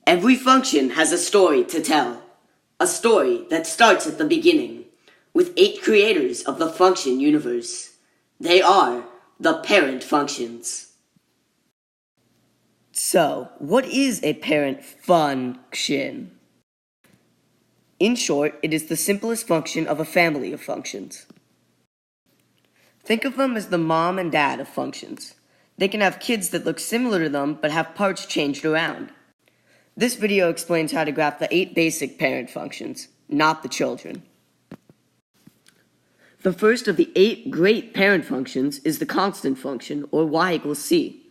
Every function has a story to tell. A story that starts at the beginning, with 8 creators of the function universe. They are the parent functions. So, what is a parent function? In short, it is the simplest function of a family of functions. Think of them as the mom and dad of functions. They can have kids that look similar to them but have parts changed around. This video explains how to graph the 8 basic parent functions, not the children. The first of the 8 great parent functions is the constant function, or y equals c.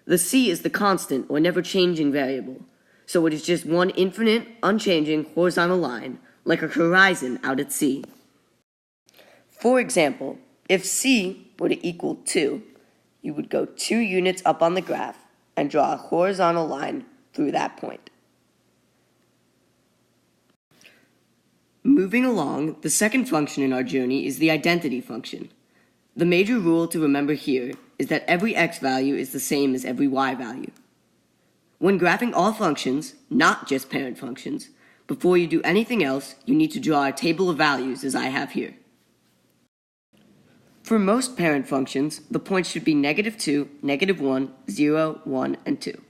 The c is the constant, or never-changing variable, so it is just one infinite, unchanging, horizontal line, like a horizon out at sea. For example, if c were to equal 2, you would go 2 units up on the graph and draw a horizontal line through that point. Moving along, the second function in our journey is the identity function. The major rule to remember here is that every x value is the same as every y value. When graphing all functions, not just parent functions, before you do anything else, you need to draw a table of values as I have here. For most parent functions, the points should be -2, -1, 0, 1, and 2.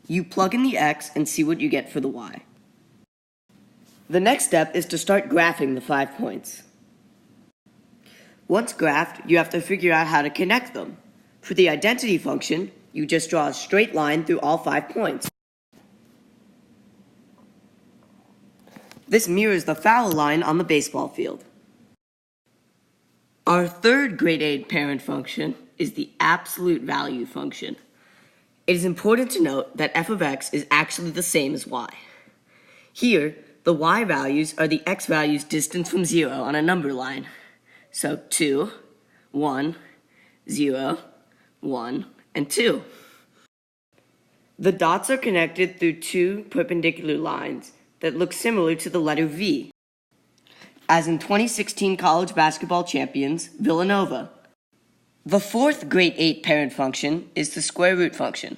You plug in the x and see what you get for the y. The next step is to start graphing the 5 points. Once graphed, you have to figure out how to connect them. For the identity function, you just draw a straight line through all 5 points. This mirrors the foul line on the baseball field. Our third grade 8 parent function is the absolute value function. It is important to note that f of x is actually the same as y. Here, the y values are the x values distant from 0 on a number line. So 2, 1, 0, 1, and 2. The dots are connected through 2 perpendicular lines that look similar to the letter V, as in 2016 college basketball champions Villanova. The fourth grade 8 parent function is the square root function.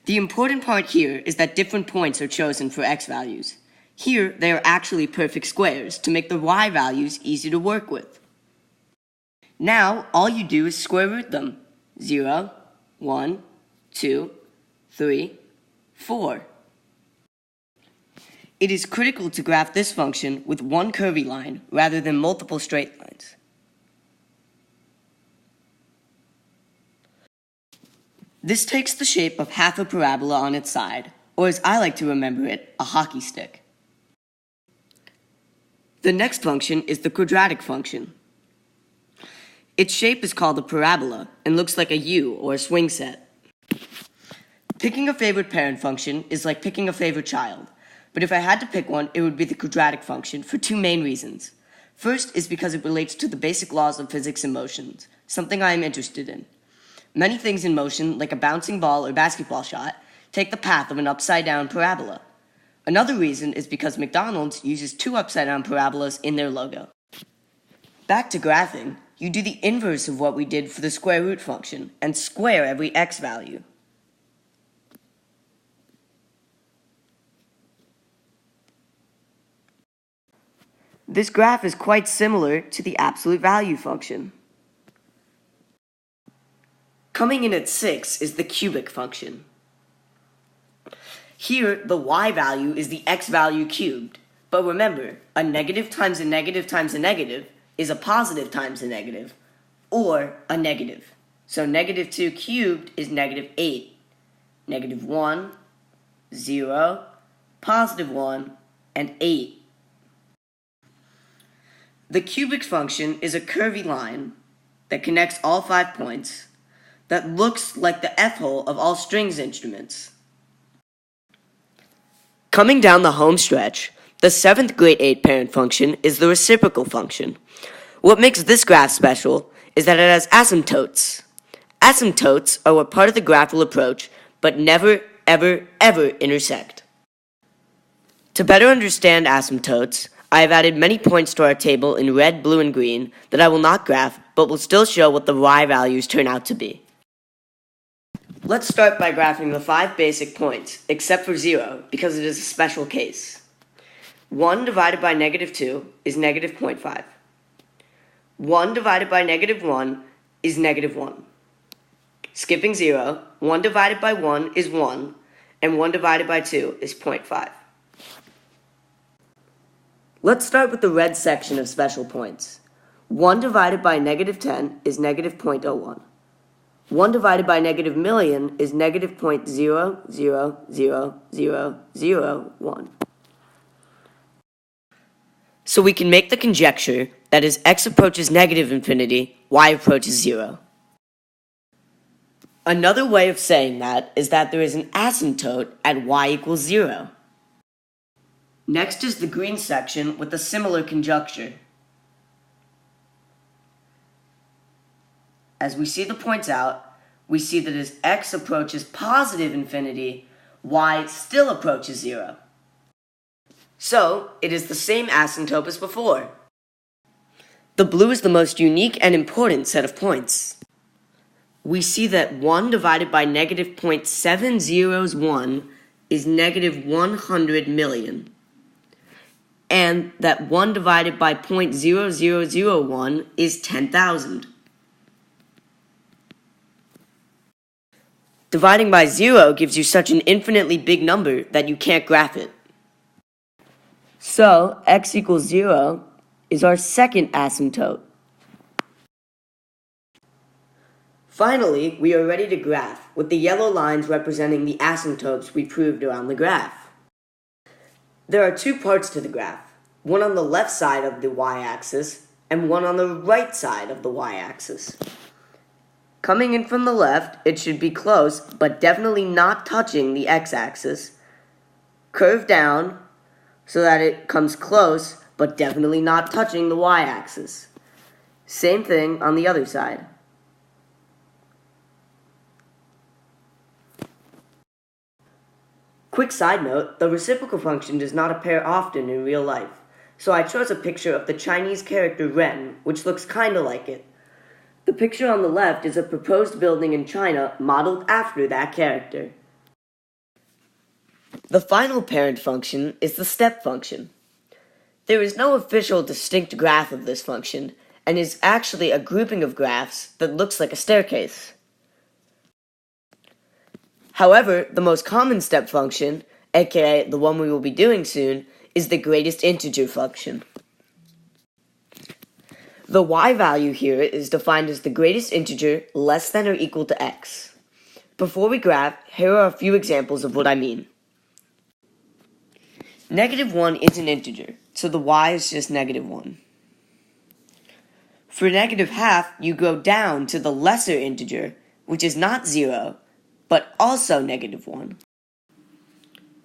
The important part here is that different points are chosen for x values. Here, they are actually perfect squares to make the y values easy to work with. Now, all you do is square root them. 0, 1, 2, 3, 4. It is critical to graph this function with one curvy line rather than multiple straight lines. This takes the shape of half a parabola on its side, or as I like to remember it, a hockey stick. The next function is the quadratic function. Its shape is called a parabola and looks like a U or a swing set. Picking a favorite parent function is like picking a favorite child, but if I had to pick one, it would be the quadratic function for 2 main reasons. First is because it relates to the basic laws of physics and motions, something I am interested in. Many things in motion, like a bouncing ball or basketball shot, take the path of an upside-down parabola. Another reason is because McDonald's uses 2 upside-down parabolas in their logo. Back to graphing, you do the inverse of what we did for the square root function and square every x value. This graph is quite similar to the absolute value function. Coming in at 6 is the cubic function. Here, the y value is the x value cubed. But remember, a negative times a negative times a negative is a positive times a negative, or a negative. So -2 cubed is -8. -1, 0, +1, and 8. The cubic function is a curvy line that connects all 5 points that looks like the F-hole of all strings instruments. Coming down the home stretch, the 7th grade 8 parent function is the reciprocal function. What makes this graph special is that it has asymptotes. Asymptotes are what part of the graph will approach, but never, ever, ever intersect. To better understand asymptotes, I have added many points to our table in red, blue, and green that I will not graph, but will still show what the y values turn out to be. Let's start by graphing the 5 basic points, except for 0, because it is a special case. 1 divided by negative 2 is negative 0.5. 1 divided by negative 1 is negative 1. Skipping 0, 1 divided by 1 is 1, and 1 divided by 2 is 0.5. Let's start with the red section of special points. 1 divided by negative 10 is negative 0.01. 1 divided by negative million is negative 0.000001. So we can make the conjecture that as x approaches negative infinity, y approaches 0. Another way of saying that is that there is an asymptote at y equals 0. Next is the green section with a similar conjecture. As we see the points out, we see that as x approaches positive infinity, y still approaches 0. So, it is the same asymptote as before. The blue is the most unique and important set of points. We see that 1 divided by negative 0.701 is negative 100 million. And that 1 divided by 0.0001 is 10,000. Dividing by 0 gives you such an infinitely big number that you can't graph it. So, x equals 0 is our second asymptote. Finally, we are ready to graph, with the yellow lines representing the asymptotes we proved around the graph. There are 2 parts to the graph, one on the left side of the y-axis and one on the right side of the y-axis. Coming in from the left, it should be close, but definitely not touching the x-axis. Curve down so that it comes close, but definitely not touching the y-axis. Same thing on the other side. Quick side note, the reciprocal function does not appear often in real life, so I chose a picture of the Chinese character ren, which looks kinda like it. The picture on the left is a proposed building in China modeled after that character. The final parent function is the step function. There is no official distinct graph of this function, and is actually a grouping of graphs that looks like a staircase. However, the most common step function, aka the one we will be doing soon, is the greatest integer function. The y value here is defined as the greatest integer less than or equal to x. Before we graph, here are a few examples of what I mean. Negative 1 is an integer, so the y is just negative 1. For negative half, you go down to the lesser integer, which is not 0, but also negative 1.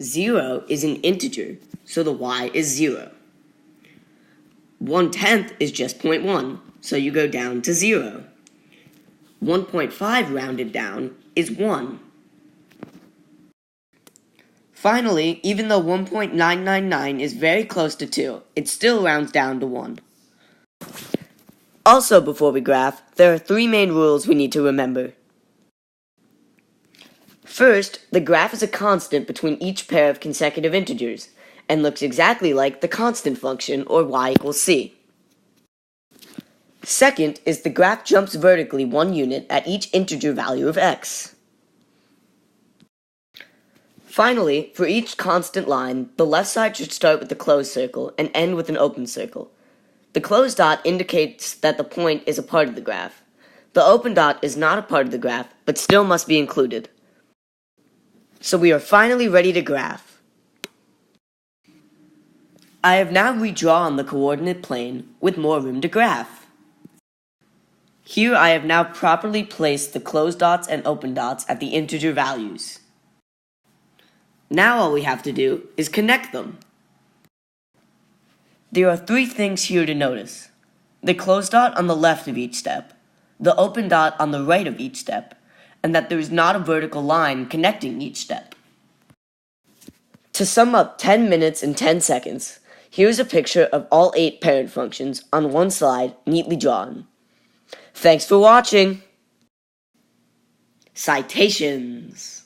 0 is an integer, so the y is 0. 1/10 is just 0.1, so you go down to 0. 1.5 rounded down is 1. Finally, even though 1.999 is very close to 2, it still rounds down to 1. Also, before we graph, there are 3 main rules we need to remember. First, the graph is a constant between each pair of consecutive integers, and looks exactly like the constant function, or y equals c. Second is the graph jumps vertically 1 unit at each integer value of x. Finally, for each constant line, the left side should start with the closed circle and end with an open circle. The closed dot indicates that the point is a part of the graph. The open dot is not a part of the graph, but still must be included. So we are finally ready to graph. I have now redrawn the coordinate plane with more room to graph. Here I have now properly placed the closed dots and open dots at the integer values. Now all we have to do is connect them. There are 3 things here to notice: the closed dot on the left of each step, the open dot on the right of each step, and that there is not a vertical line connecting each step. To sum up 10 minutes and 10 seconds, here's a picture of all 8 parent functions on one slide, neatly drawn. Thanks for watching! Citations.